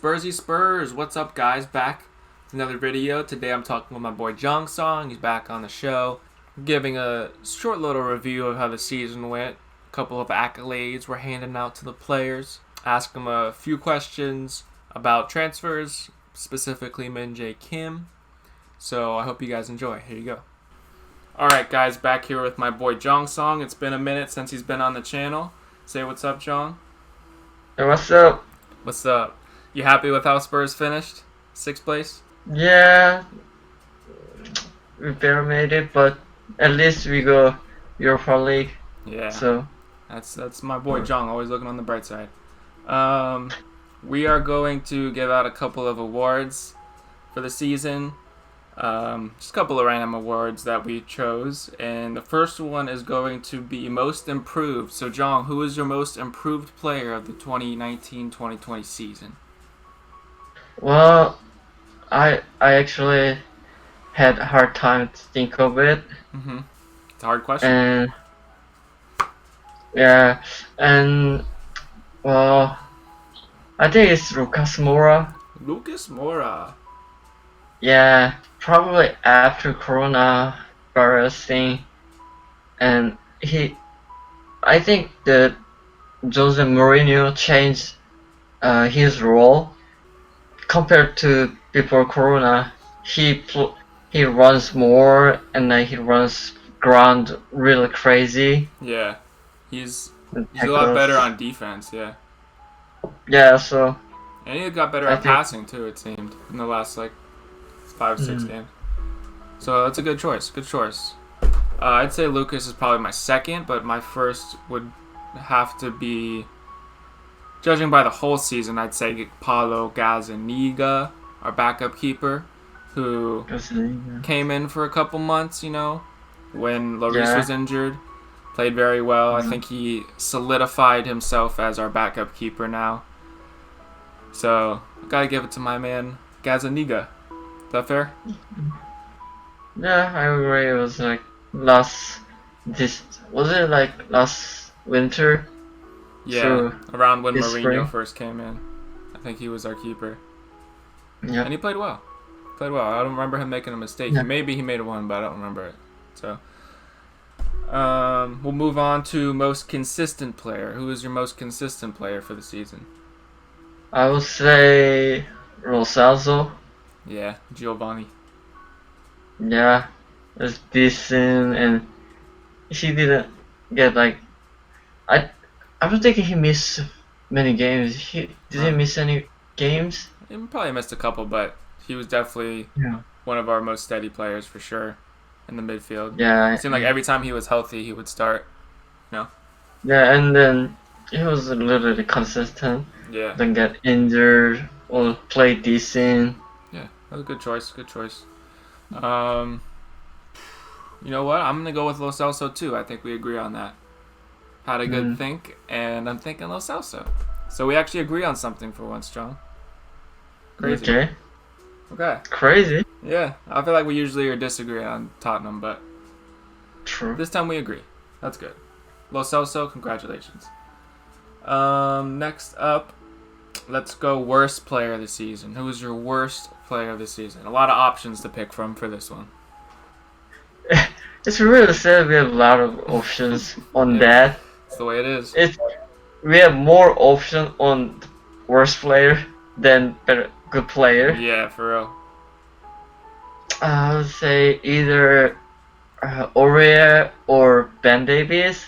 Spursy Spurs, what's up guys? Back with another video. Today I'm talking with my boy Jong Song. He's back on the show, giving a short little review of how the season went. A couple of accolades we're handing out to the players. Ask him a few questions about transfers, specifically Min Jae Kim. So I hope you guys enjoy. Here you go. Alright guys, back here with my boy Jong Song. It's been a minute since he's been on the channel. Say what's up, Jong. Hey, what's up? What's up? You happy with how Spurs finished? 6th place? Yeah, we barely made it, but at least we go Europa League. Yeah. So That's my boy Jong, always looking on the bright side. We are going to give out a couple of awards for the season. Just a couple of random awards that we chose, and the first one is going to be most improved. So Jong, who is your most improved player of the 2019-2020 season? well, I actually had a hard time to think of it, It's a hard question. and yeah, and well, I think it's Lucas Moura. Lucas Moura. Yeah, probably after coronavirus thing, and I think that Jose Mourinho changed his role compared to before Corona. He runs more, and he runs ground really crazy. Yeah, he's and a lot tackles. better on defense. Yeah, Yeah, so and he got better I at think- passing too. It seemed in the last 5-6 games. So that's a good choice. Good choice. I'd say Lucas is probably my second, but my first would have to be, judging by the whole season, I'd say Paulo Gazzaniga, our backup keeper, who came in for a couple months, when Lloris Yeah. was injured. Played very well. I think he solidified himself as our backup keeper now. So, gotta give it to my man, Gazzaniga. Is that fair? yeah, I agree. It was last winter? Yeah, So, around when this Mourinho spring. first came in. I think he was our keeper. Yeah. And he played well. I don't remember him making a mistake. Yeah. Maybe he made one, but I don't remember it. So, we'll move on to most consistent player. Who is your most consistent player for the season? I would say Rosalzo. Yeah, Giovanni. Yeah, it's decent, and he didn't get I don't think he missed many games. He didn't miss any games. He probably missed a couple, but he was definitely Yeah. one of our most steady players for sure in the midfield. Yeah. It seemed like every time he was healthy, he would start. Yeah, and then he was literally consistent. Yeah. Didn't get injured or play decent. Yeah, that was a good choice. Good choice. You know what? I'm gonna go with Lo Celso too. I think we agree on that. Had a good think, and I'm thinking Lo Celso. So we actually agree on something for once, John. Crazy. Okay. Okay. Crazy. Yeah, I feel like we usually are disagree on Tottenham, but True. this time we agree. That's good. Lo Celso, congratulations. Next up, let's go worst player of the season. Who is your worst player of the season? A lot of options to pick from for this one. It's really sad we have a lot of options on Yeah. that. That's the way it is. We have more options on worst player than good player. Yeah, for real. I would say either Aurier or Ben Davies.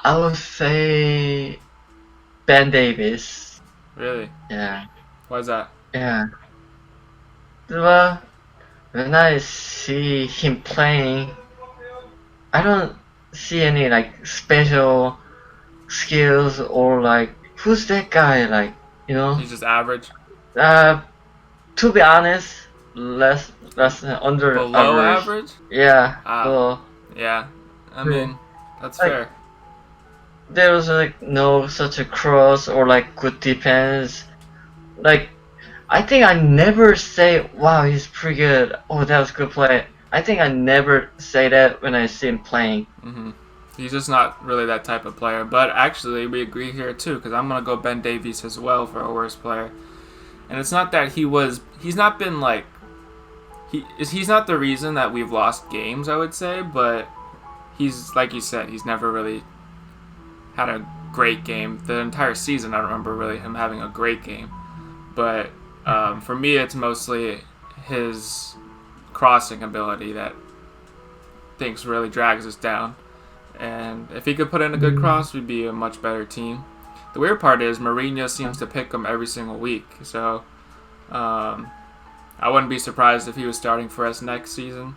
I would say Ben Davies. Really? Yeah. Why is that? Yeah. Well, when I see him playing, I don't see any special skills or who's that guy He's just average. To be honest, less than under Below average. average? Yeah. Ah. Below. Yeah. I mean, that's Like- fair. There was no such a cross or good defense. I think I never say, wow, he's pretty good. Oh, that was good play. I think I never say that when I see him playing. He's just not really that type of player. But actually, we agree here too, because I'm gonna go Ben Davies as well for our worst player. And it's not that he's not been like he's not the reason that we've lost games, I would say, but he's, like you said, he's never really had a great game. The entire season, I don't remember really him having a great game. But for me, it's mostly his crossing ability that thinks really drags us down. And if he could put in a good cross, we'd be a much better team. The weird part is Mourinho seems to pick him every single week. So I wouldn't be surprised if he was starting for us next season.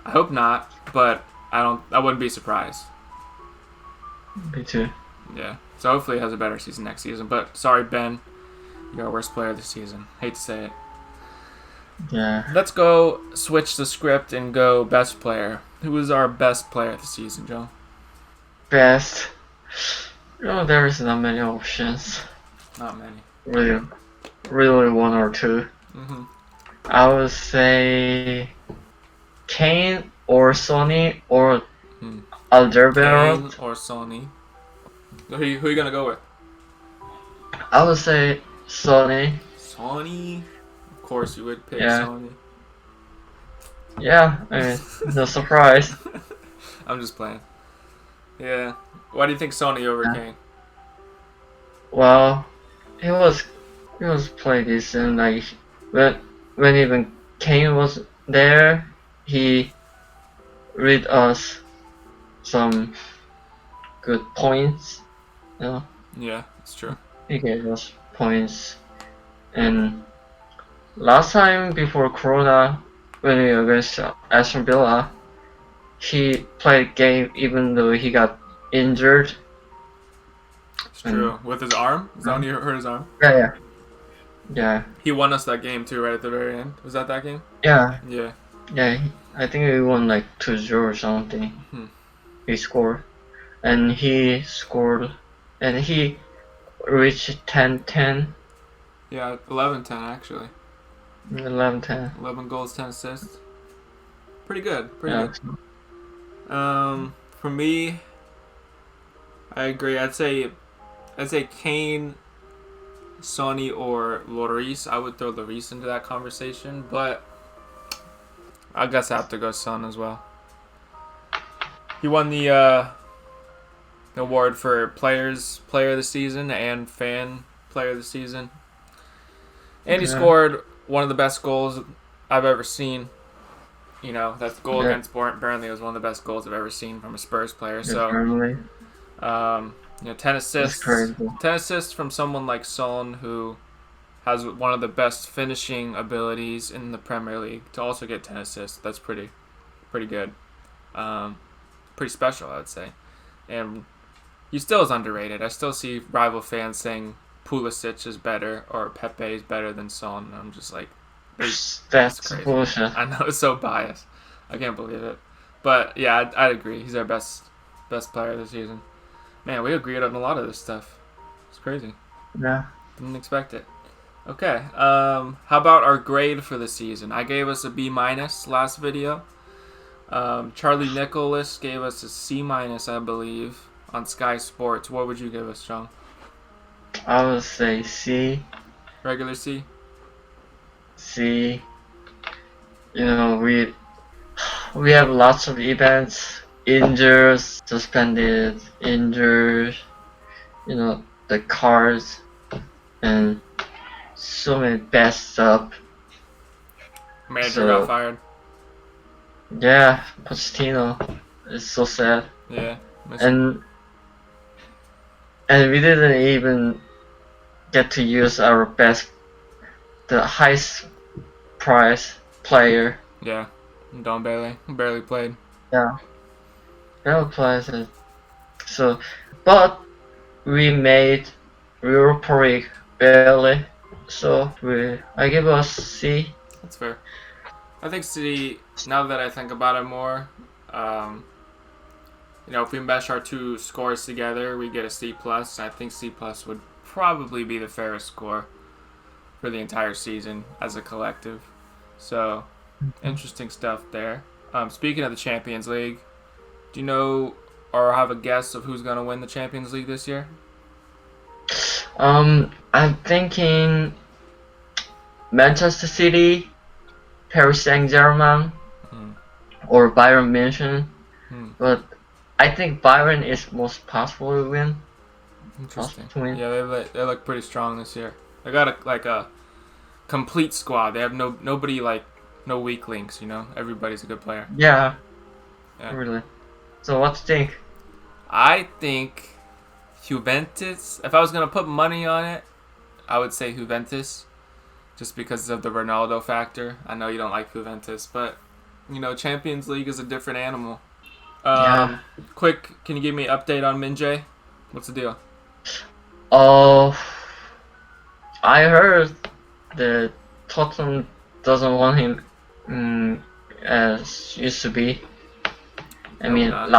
I hope not, but I wouldn't be surprised. Me too. Yeah. So hopefully he has a better season next season. But sorry, Ben, you're our worst player this season. Hate to say it. Yeah. Let's go switch the script and go best player. Who is our best player this season, Joe? Best. There is not many options. Not many. Really one or two. Mm-hmm. I would say Kane or Sonny or Alderweireld. Kane or Sonny. Who are you gonna go with? I would say Sonny. Sonny? Of course you would pick Yeah. Sonny. Yeah, I mean, no surprise. I'm just playing. Yeah. Why do you think Sonny over Kane? Well, he was playing decent. Like when even Kane was there, he read us some good points. You know, Yeah, it's true. he gave us points. And last time before Corona, when we were against Aston Villa, he played game even though he got injured. It's true. With his arm? Is that when he hurt his arm? Yeah. He won us that game too, right at the very end. Was that game? Yeah. Yeah. I think we won like 2-0 or something. He scored. And he scored. And he reached 10-10. Yeah, 11-10 actually. 11-10. 11 goals, 10 assists. Pretty good. Pretty Yeah. good. For me, I agree. I'd say Kane, Sonny, or Lloris. I would throw Lloris into that conversation, but I guess I have to go Son as well. He won the award for Player of the Season and Fan Player of the Season. And he scored one of the best goals I've ever seen. You know, that goal against Burnley was one of the best goals I've ever seen from a Spurs player. So, Burnley. 10 assists. 10 assists from someone like Son, who has one of the best finishing abilities in the Premier League, to also get 10 assists. That's pretty good. Pretty special, I would say. And he still is underrated. I still see rival fans saying Pulisic is better or Pepe is better than Son. And I'm just like, that's crazy. bullshit. I know, it's so biased. I can't believe it. But yeah, I'd agree. He's our best player this season. Man, we agreed on a lot of this stuff. It's crazy. Yeah. Didn't expect it. Okay. How about our grade for the season? I gave us a B- last video. Charlie Nicholas gave us a C-, I believe, on Sky Sports. What would you give us, Jong? I would say C. Regular C? C. You know, we have lots of events, injured, suspended, injured, you know, the cards, and so many bad stuff. Manager got fired. Yeah, Pochettino. It's so sad. Yeah. And we didn't even get to use our the highest price player. Yeah. Don Bailey barely played. Yeah. Barely plays it. So, but we made Europa League barely. So I give us C. That's fair. I think C, now that I think about it more, if we mesh our two scores together, we get a C+. I think C+ would probably be the fairest score for the entire season as a collective. So, interesting stuff there. Speaking of the Champions League, do you know or have a guess of who's gonna win the Champions League this year? I'm thinking Manchester City, Paris Saint-Germain, Hmm. or Bayern München. Hmm. But I think Bayern is most possible to win. Interesting. To win. Yeah, they look pretty strong this year. They got a complete squad. They have nobody like no weak links. You know, everybody's a good player. Yeah, Yeah. really. So what do you think? I think Juventus. If I was gonna put money on it, I would say Juventus, just because of the Ronaldo factor. I know you don't like Juventus, but you know Champions League is a different animal. Yeah. Quick, can you give me an update on Min-jae? What's the deal? Oh, I heard that Tottenham doesn't want him as used to be. I Hope mean, not.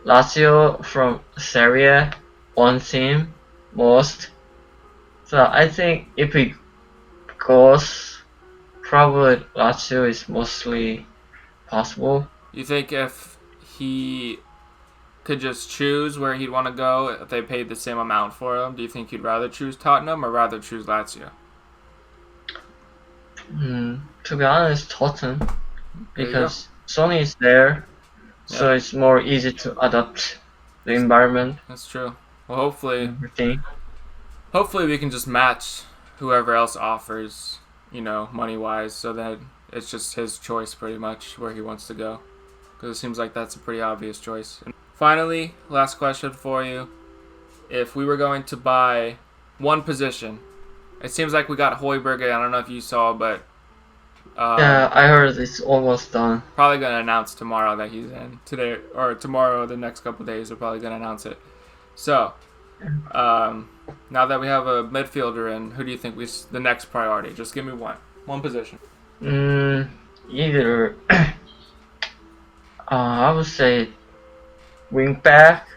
Lazio from Serie A wants him most. So I think if he goes, probably Lazio is mostly possible. You think if he could just choose where he'd want to go if they paid the same amount for him, do you think he'd rather choose Tottenham or rather choose Lazio? To be honest, Tottenham, There you because Sony is there, so Yeah. it's more easy to adapt the environment That's true. Well, and everything. hopefully we can just match whoever else offers, you know, money-wise, so that it's just his choice pretty much where he wants to go. Because it seems like that's a pretty obvious choice. And finally, last question for you. If we were going to buy one position, it seems like we got Højbjerg. I don't know if you saw, but Yeah, I heard it's almost done. probably going to announce tomorrow that he's in. Today or tomorrow, the next couple of days, we're probably going to announce it. So, now that we have a midfielder in, who do you think is the next priority? Just give me one position. Either I would say wing back.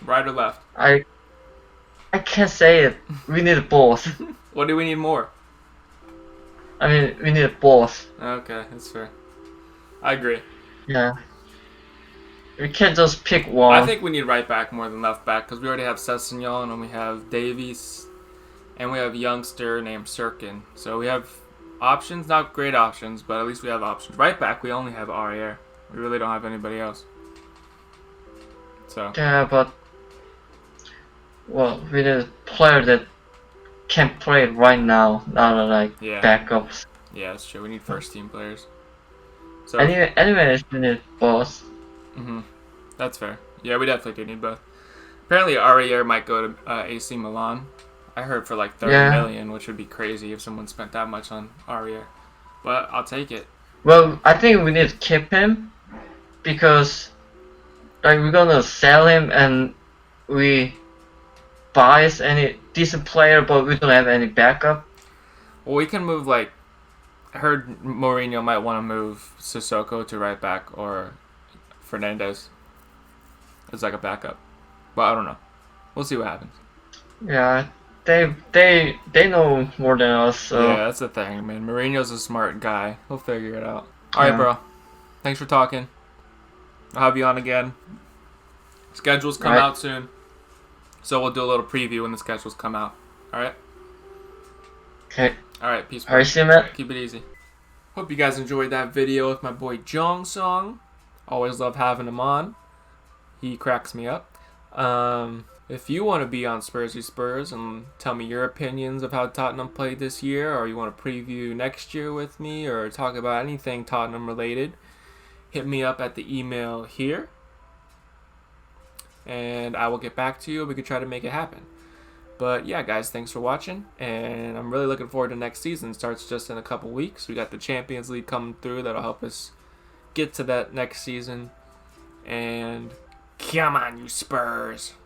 Right or left? I can't say it. We need both. What do we need more? I mean, we need both. Okay, that's fair. I agree. Yeah. We can't just pick one. I think we need right back more than left back because we already have Sessegnon and we have Davies and we have a youngster named Sirkin. So we have options, not great options, but at least we have options. Right back, we only have Aurier. We really don't have anybody else. So Yeah, but well, we need a player that can play right now, not like Yeah. backups. yeah, that's true. We need first team players. So Anyways, we need both. That's fair. Yeah, we definitely do need both. Apparently, Aurier might go to AC Milan. I heard for like 30 million, which would be crazy if someone spent that much on Aurier. But I'll take it. Well, I think we need to keep him because like we're gonna sell him and we buy any decent player, but we don't have any backup. Well, we can move like. I heard Mourinho might want to move Sissoko to right back or Fernandez as like a backup, but I don't know. We'll see what happens. Yeah, they know more than us. So. Yeah, that's the thing, man. Mourinho's a smart guy. He'll figure it out. All right, Yeah. bro. Thanks for talking. I'll have you on again. Schedules come Right. out soon, so we'll do a little preview when the schedules come out. All right. Okay. All right. Peace. Alright, see you, man. Keep it easy. Hope you guys enjoyed that video with my boy Jong Song. Always love having him on. He cracks me up. If you want to be on Spursy Spurs and tell me your opinions of how Tottenham played this year, or you want to preview next year with me, or talk about anything Tottenham related, hit me up at the email here, and I will get back to you. We could try to make it happen. But yeah, guys, thanks for watching, and I'm really looking forward to next season. It starts just in a couple weeks. We got the Champions League coming through that'll help us get to that next season. And come on, you Spurs!